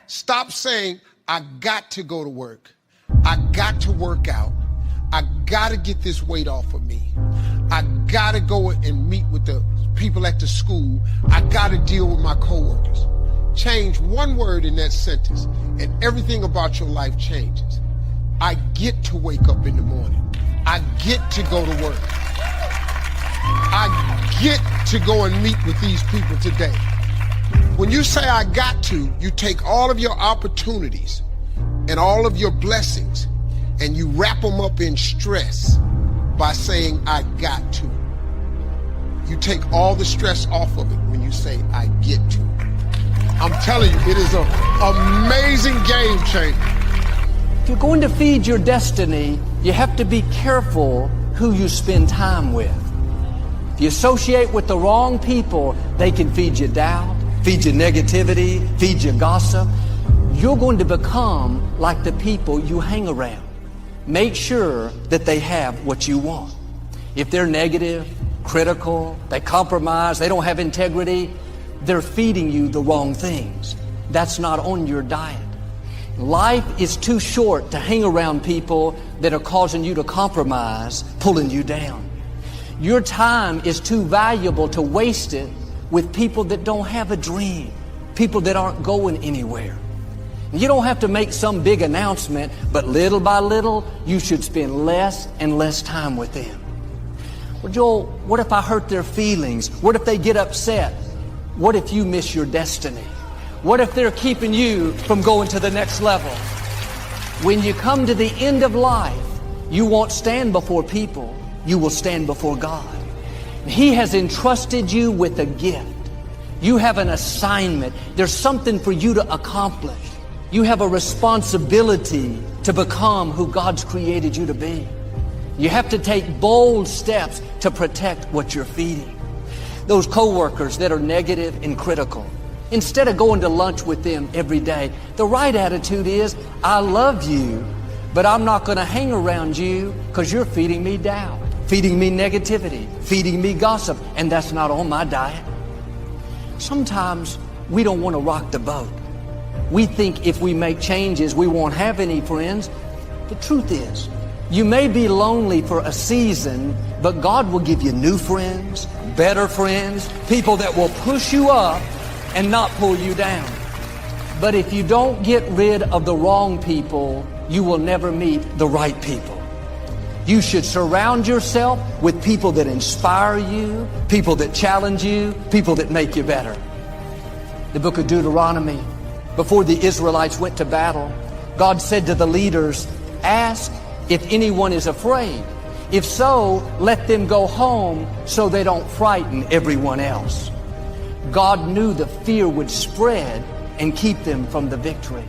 Stop saying, I got to go to work. I got to work out. I got to get this weight off of me. I got to go and meet with the people at the school. I got to deal with my coworkers. Change one word in that sentence and everything about your life changes. I get to wake up in the morning. I get to go to work. I get to go and meet with these people today. When you say I got to, you take all of your opportunities and all of your blessings and you wrap them up in stress by saying I got to. You take all the stress off of it when you say I get to. I'm telling you, it is an amazing game changer. If you're going to feed your destiny, you have to be careful who you spend time with. If you associate with the wrong people, they can feed you doubt, feed you negativity, feed you gossip. You're going to become like the people you hang around. Make sure that they have what you want. If they're negative, critical, they compromise, they don't have integrity, they're feeding you the wrong things. That's not on your diet. Life is too short to hang around people that are causing you to compromise, pulling you down. Your time is too valuable to waste it with people that don't have a dream, people that aren't going anywhere. You don't have to make some big announcement, but little by little, you should spend less and less time with them. Well, Joel, what if I hurt their feelings? What if they get upset? What if you miss your destiny? What if they're keeping you from going to the next level? When you come to the end of life, you won't stand before people. You will stand before God. He has entrusted you with a gift. You have an assignment. There's something for you to accomplish. You have a responsibility to become who God's created you to be. You have to take bold steps to protect what you're feeding. Those coworkers that are negative and critical, instead of going to lunch with them every day, the right attitude is, I love you, but I'm not going to hang around you because you're feeding me doubt, feeding me negativity, feeding me gossip, and that's not on my diet. Sometimes we don't want to rock the boat. We think if we make changes, we won't have any friends. The truth is, you may be lonely for a season, but God will give you new friends, better friends, people that will push you up and not pull you down. But if you don't get rid of the wrong people, you will never meet the right people. You should surround yourself with people that inspire you, people that challenge you, people that make you better. The book of Deuteronomy, before the Israelites went to battle, God said to the leaders, ask if anyone is afraid. If so, let them go home so they don't frighten everyone else. God knew the fear would spread and keep them from the victory.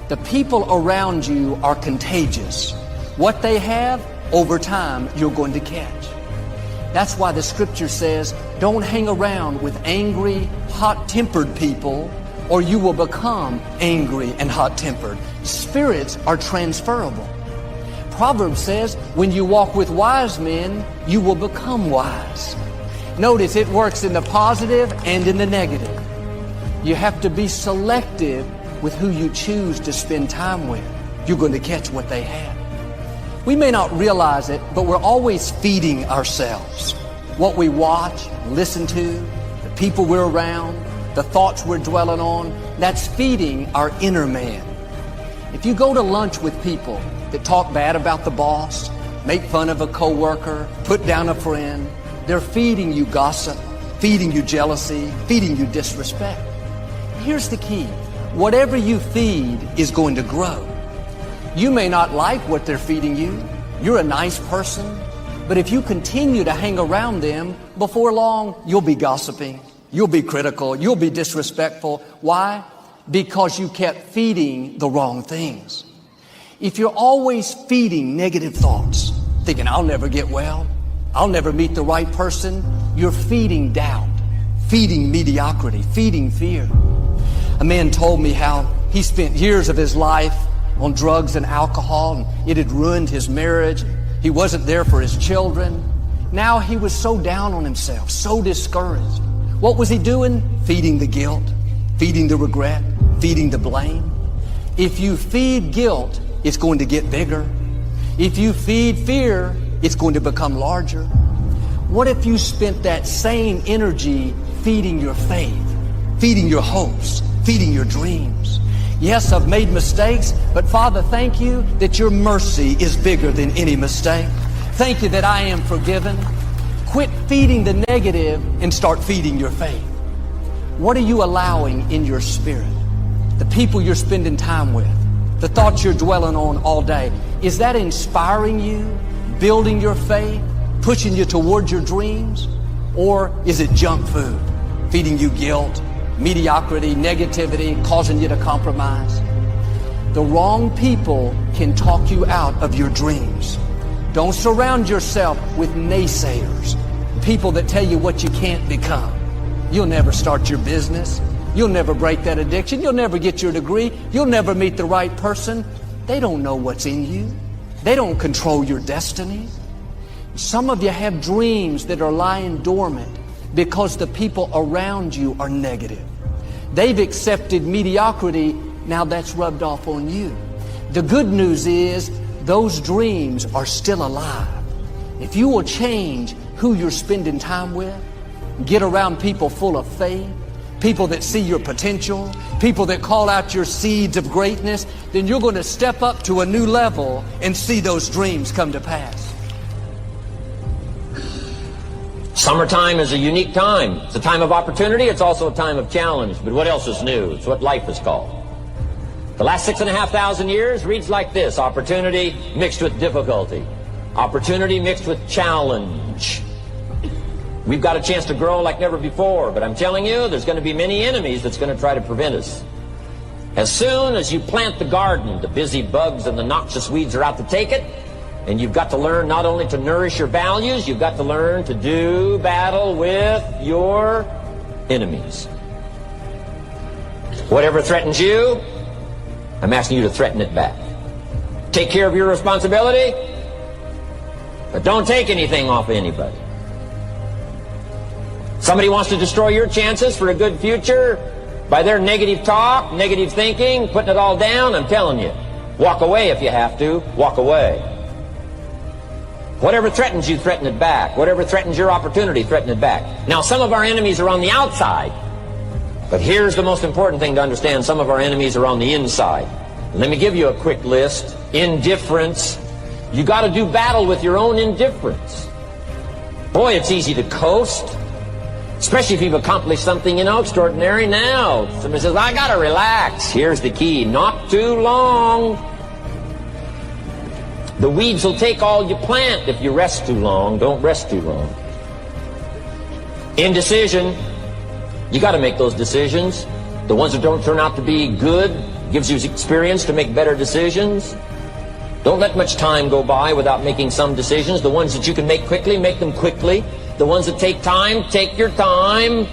The people around you are contagious. What they have, over time, you're going to catch. That's why the scripture says, don't hang around with angry, hot-tempered people, or you will become angry and hot-tempered. Spirits are transferable. Proverbs says, when you walk with wise men, you will become wise. Notice it works in the positive and in the negative. You have to be selective with who you choose to spend time with. You're going to catch what they have. We may not realize it, but we're always feeding ourselves. What we watch, listen to, the people we're around, the thoughts we're dwelling on, that's feeding our inner man. If you go to lunch with people that talk bad about the boss, make fun of a coworker, put down a friend, they're feeding you gossip, feeding you jealousy, feeding you disrespect. Here's the key. Whatever you feed is going to grow. You may not like what they're feeding you. You're a nice person. But if you continue to hang around them, before long, you'll be gossiping. You'll be critical. You'll be disrespectful. Why? Because you kept feeding the wrong things. If you're always feeding negative thoughts, thinking, I'll never get well, I'll never meet the right person, you're feeding doubt, feeding mediocrity, feeding fear. A man told me how he spent years of his life on drugs and alcohol, and it had ruined his marriage. He wasn't there for his children. Now he was so down on himself, so discouraged. What was he doing? Feeding the guilt, feeding the regret, feeding the blame. If you feed guilt, it's going to get bigger. If you feed fear, it's going to become larger. What if you spent that same energy feeding your faith, feeding your hopes, feeding your dreams? Yes, I've made mistakes, but Father, thank you that your mercy is bigger than any mistake. Thank you that I am forgiven. Quit feeding the negative and start feeding your faith. What are you allowing in your spirit? The people you're spending time with, the thoughts you're dwelling on all day, is that inspiring you, building your faith, pushing you towards your dreams? Or is it junk food, feeding you guilt, mediocrity, negativity, causing you to compromise? The wrong people can talk you out of your dreams. Don't surround yourself with naysayers, people that tell you what you can't become. You'll never start your business. You'll never break that addiction. You'll never get your degree. You'll never meet the right person. They don't know what's in you. They don't control your destiny. Some of you have dreams that are lying dormant because the people around you are negative. They've accepted mediocrity. Now that's rubbed off on you. The good news is those dreams are still alive. If you will change who you're spending time with, get around people full of faith, people that see your potential, people that call out your seeds of greatness, then you're going to step up to a new level and see those dreams come to pass. Summertime is a unique time. It's a time of opportunity. It's also a time of challenge. But what else is new? It's what life is called. The last 6,500 years reads like this: opportunity mixed with difficulty. Opportunity mixed with challenge. We've got a chance to grow like never before, but I'm telling you, there's going to be many enemies that's going to try to prevent us. As soon as you plant the garden, the busy bugs and the noxious weeds are out to take it, and you've got to learn not only to nourish your values, you've got to learn to do battle with your enemies. Whatever threatens you, I'm asking you to threaten it back. Take care of your responsibility, but don't take anything off of anybody. Somebody wants to destroy your chances for a good future by their negative talk, negative thinking, putting it all down. I'm telling you, walk away if you have to. Walk away. Whatever threatens you, threaten it back. Whatever threatens your opportunity, threaten it back. Now, some of our enemies are on the outside, but here's the most important thing to understand. Some of our enemies are on the inside. Let me give you a quick list. Indifference. You got to do battle with your own indifference. Boy, it's easy to coast, especially if you've accomplished something, extraordinary. Now, somebody says, I got to relax. Here's the key: not too long. The weeds will take all you plant if you rest too long. Don't rest too long. Indecision. You got to make those decisions. The ones that don't turn out to be good gives you experience to make better decisions. Don't let much time go by without making some decisions. The ones that you can make quickly, make them quickly. The ones that take time, take your time.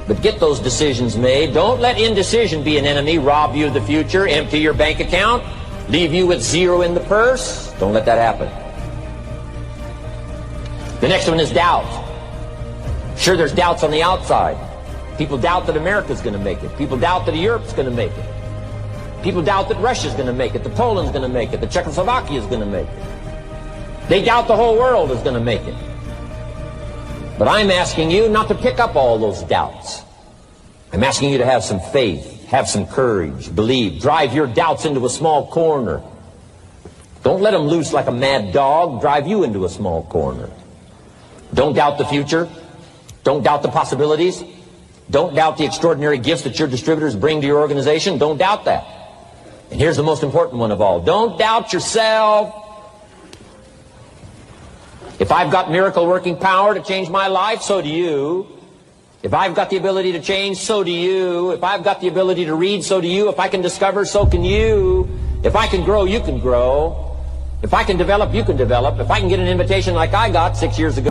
But get those decisions made. Don't let indecision be an enemy, rob you of the future, empty your bank account, leave you with zero in the purse. Don't let that happen. The next one is doubt. Sure, there's doubts on the outside. People doubt that America's going to make it. People doubt that Europe's going to make it. People doubt that Russia's going to make it, that Poland's going to make it, that Czechoslovakia's going to make it. They doubt the whole world is going to make it. But I'm asking you not to pick up all those doubts. I'm asking you to have some faith, have some courage, believe, drive your doubts into a small corner. Don't let them loose like a mad dog, drive you into a small corner. Don't doubt the future. Don't doubt the possibilities. Don't doubt the extraordinary gifts that your distributors bring to your organization. Don't doubt that. And here's the most important one of all. Don't doubt yourself. If I've got miracle working power to change my life, so do you. If I've got the ability to change, so do you. If I've got the ability to read, so do you. If I can discover, so can you. If I can grow, you can grow. If I can develop, you can develop. If I can get an invitation like I got 6 years ago.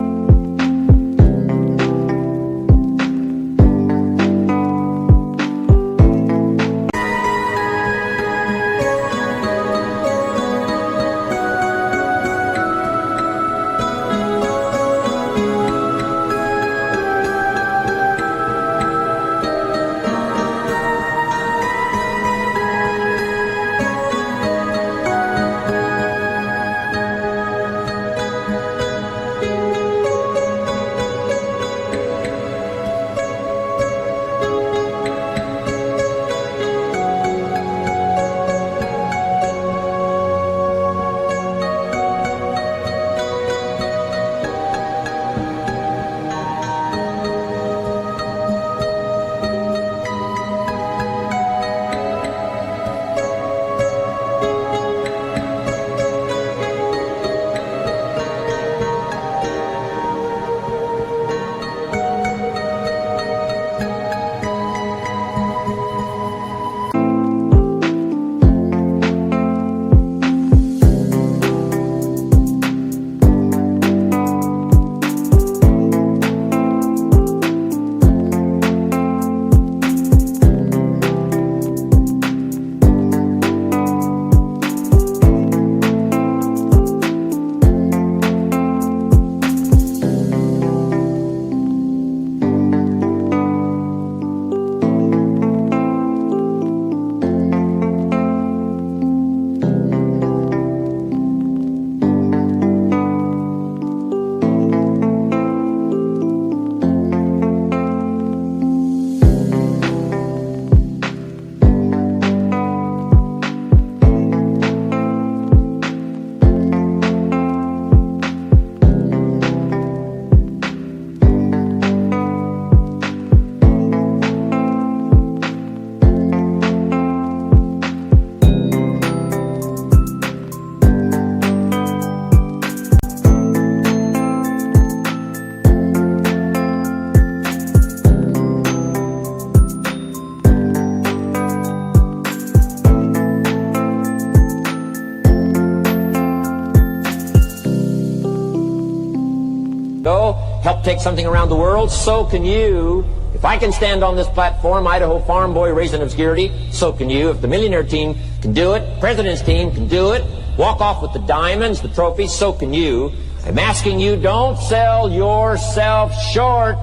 help take something around the world, so can you. If I can stand on this platform, Idaho farm boy raised in obscurity, so can you. If the millionaire team can do it, president's team can do it, walk off with the diamonds, the trophies, so can you. I'm asking you, don't sell yourself short.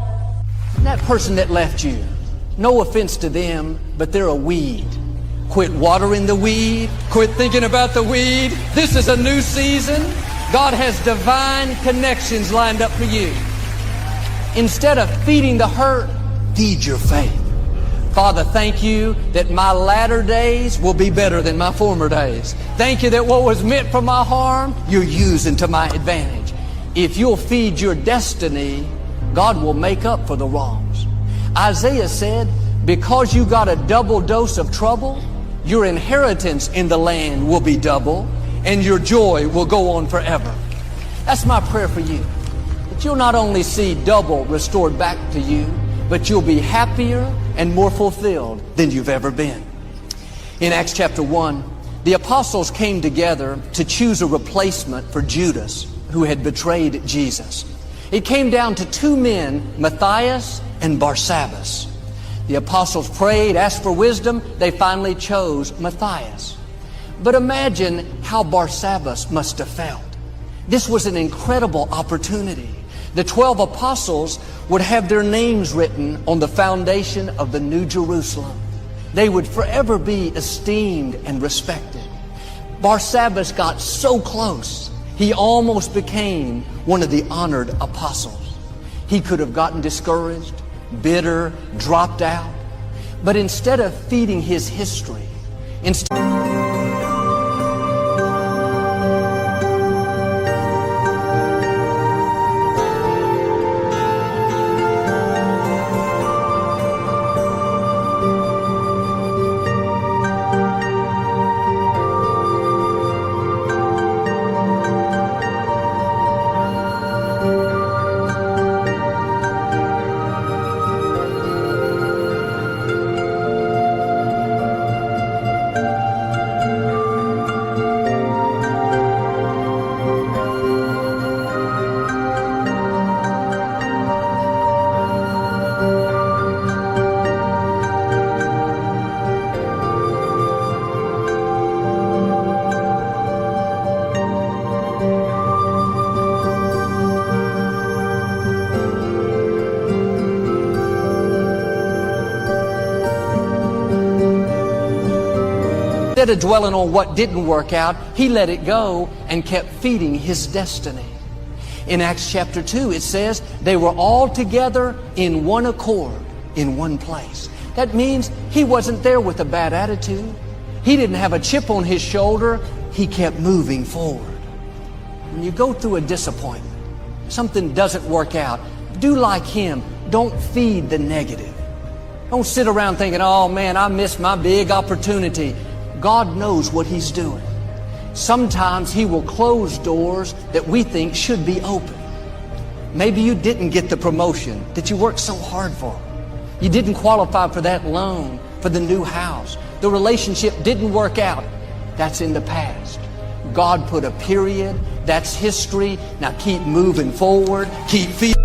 That person that left you, no offense to them, but they're a weed. Quit watering the weed. Quit thinking about the weed. This is a new season. God has divine connections lined up for you. Instead of feeding the hurt, feed your faith. Father, thank you that my latter days will be better than my former days. Thank you that what was meant for my harm, you're using to my advantage. If you'll feed your destiny, God will make up for the wrongs. Isaiah said, because you got a double dose of trouble, your inheritance in the land will be double, and your joy will go on forever. That's my prayer for you, that you'll not only see double restored back to you, but you'll be happier and more fulfilled than you've ever been. In Acts chapter 1, the apostles came together to choose a replacement for Judas, who had betrayed Jesus. It came down to two men, Matthias and Barsabbas. The apostles prayed, asked for wisdom. They finally chose Matthias. But imagine how Barsabbas must have felt. This was an incredible opportunity. The 12 apostles would have their names written on the foundation of the New Jerusalem. They would forever be esteemed and respected. Barsabbas got so close, he almost became one of the honored apostles. He could have gotten discouraged, bitter, dropped out. But instead of feeding his history, instead of dwelling on what didn't work out, he let it go and kept feeding his destiny. In Acts chapter 2, it says they were all together in one accord, in one place. That means he wasn't there with a bad attitude. He didn't have a chip on his shoulder. He kept moving forward. When you go through a disappointment, something doesn't work out, do like him. Don't feed the negative. Don't sit around thinking, oh man, I missed my big opportunity. God knows what He's doing. Sometimes He will close doors that we think should be open. Maybe you didn't get the promotion that you worked so hard for. You didn't qualify for that loan, for the new house. The relationship didn't work out. That's in the past. God put a period. That's history. Now keep moving forward. Keep feeding.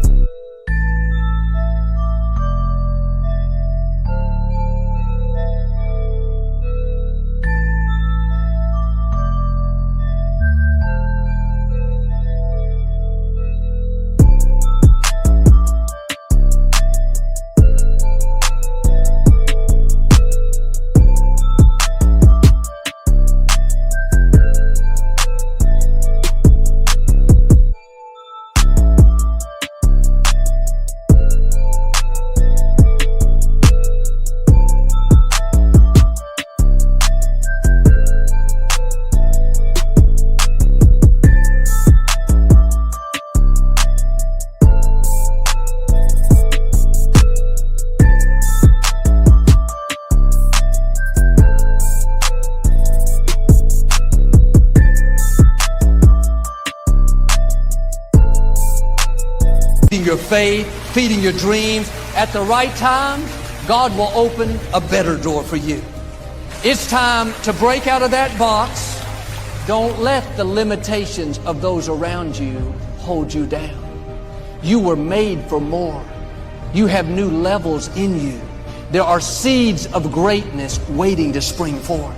Your faith, feeding your dreams. At the right time, God will open a better door for you. It's time to break out of that box. Don't let the limitations of those around you hold you down. You were made for more. You have new levels in you. There are seeds of greatness waiting to spring forth.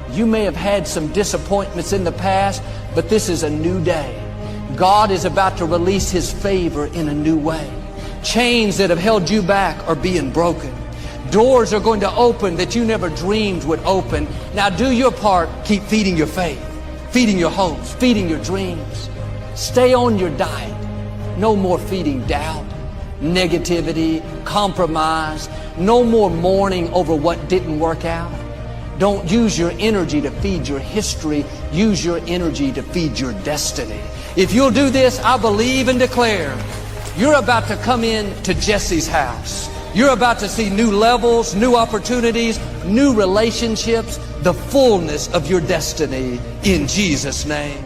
You may have had some disappointments in the past, but this is a new day. God is about to release His favor in a new way. Chains that have held you back are being broken. Doors are going to open that you never dreamed would open. Now do your part. Keep feeding your faith, feeding your hopes, feeding your dreams. Stay on your diet. No more feeding doubt, negativity, compromise. No more mourning over what didn't work out. Don't use your energy to feed your history. Use your energy to feed your destiny. If you'll do this, I believe and declare you're about to come in to Jesse's house. You're about to see new levels, new opportunities, new relationships, the fullness of your destiny in Jesus' name.